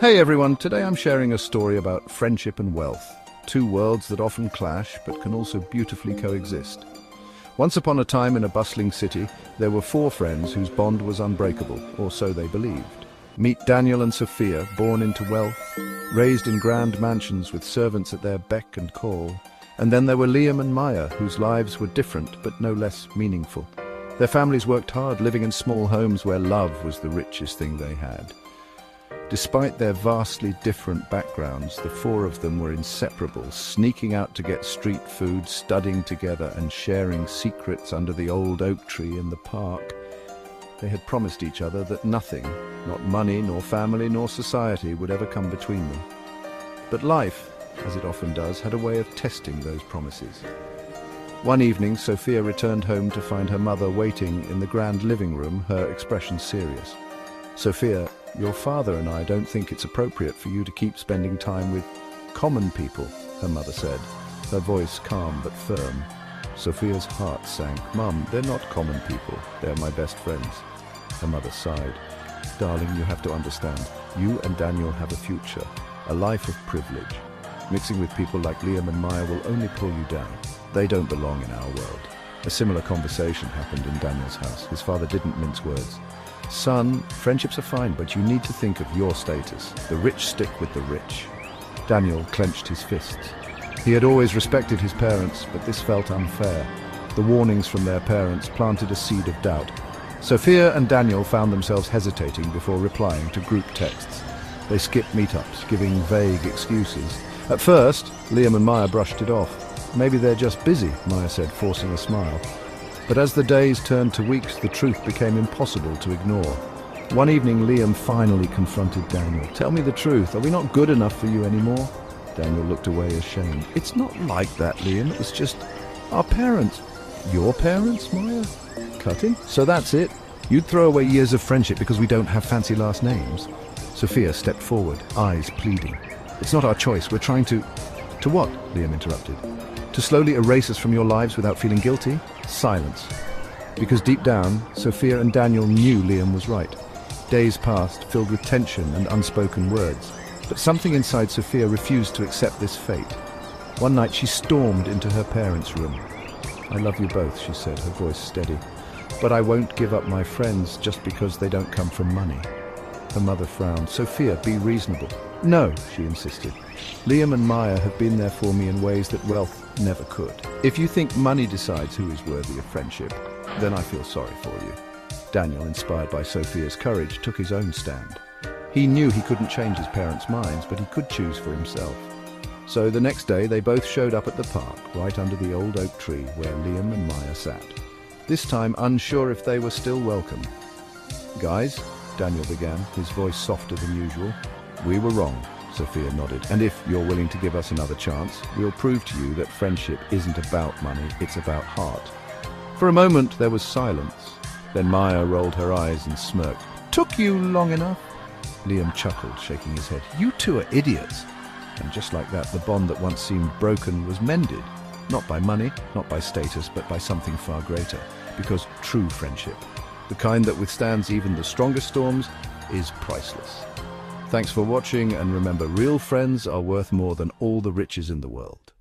Hey everyone, today I'm sharing a story about friendship and wealth, two worlds that often clash but can also beautifully coexist. Once upon a time in a bustling city, there were four friends whose bond was unbreakable, or so they believed. Meet Daniel and Sophia, born into wealth, raised in grand mansions with servants at their beck and call. And then there were Liam and Maya, whose lives were different but no less meaningful. Their families worked hard, living in small homes where love was the richest thing they had. Despite their vastly different backgrounds, the four of them were inseparable, sneaking out to get street food, studying together and sharing secrets under the old oak tree in the park. They had promised each other that nothing, not money, nor family, nor society, would ever come between them. But life, as it often does, had a way of testing those promises. One evening, Sophia returned home to find her mother waiting in the grand living room, her expression serious. "Sophia, your father and I don't think it's appropriate for you to keep spending time with common people," her mother said, her voice calm but firm. Sophia's heart sank. "Mum, they're not common people. They're my best friends." Her mother sighed. "Darling, you have to understand. You and Daniel have a future, a life of privilege. Mixing with people like Liam and Maya will only pull you down. They don't belong in our world." A similar conversation happened in Daniel's house. His father didn't mince words. "Son, friendships are fine, but you need to think of your status. The rich stick with the rich." Daniel clenched his fists. He had always respected his parents, but this felt unfair. The warnings from their parents planted a seed of doubt. Sophia and Daniel found themselves hesitating before replying to group texts. They skipped meetups, giving vague excuses. At first, Liam and Maya brushed it off. "Maybe they're just busy," Maya said, forcing a smile. But as the days turned to weeks, the truth became impossible to ignore. One evening, Liam finally confronted Daniel. "Tell me the truth. Are we not good enough for you anymore?" Daniel looked away ashamed. "It's not like that, Liam. It was just our parents." "Your parents, Maya?" "Cutting? So that's it? You'd throw away years of friendship because we don't have fancy last names?" Sophia stepped forward, eyes pleading. "It's not our choice. We're trying to..." "To what?" Liam interrupted. "To slowly erase us from your lives without feeling guilty?" Silence. Because deep down, Sophia and Daniel knew Liam was right. Days passed, filled with tension and unspoken words. But something inside Sophia refused to accept this fate. One night she stormed into her parents' room. "I love you both," she said, her voice steady. "But I won't give up my friends just because they don't come from money." Her mother frowned. "Sophia, be reasonable." "No," she insisted. "Liam and Maya have been there for me in ways that wealth never could. If you think money decides who is worthy of friendship, then I feel sorry for you." Daniel, inspired by Sophia's courage, took his own stand. He knew he couldn't change his parents' minds, but he could choose for himself. So the next day they both showed up at the park, right under the old oak tree where Liam and Maya sat. This time unsure if they were still welcome. "Guys," Daniel began, his voice softer than usual. "We were wrong," Sophia nodded. "And if you're willing to give us another chance, we'll prove to you that friendship isn't about money, it's about heart." For a moment there was silence. Then Maya rolled her eyes and smirked. "Took you long enough?" Liam chuckled, shaking his head. "You two are idiots." And just like that, the bond that once seemed broken was mended. Not by money, not by status, but by something far greater. Because true friendship, the kind that withstands even the strongest storms, is priceless. Thanks for watching, and remember, real friends are worth more than all the riches in the world.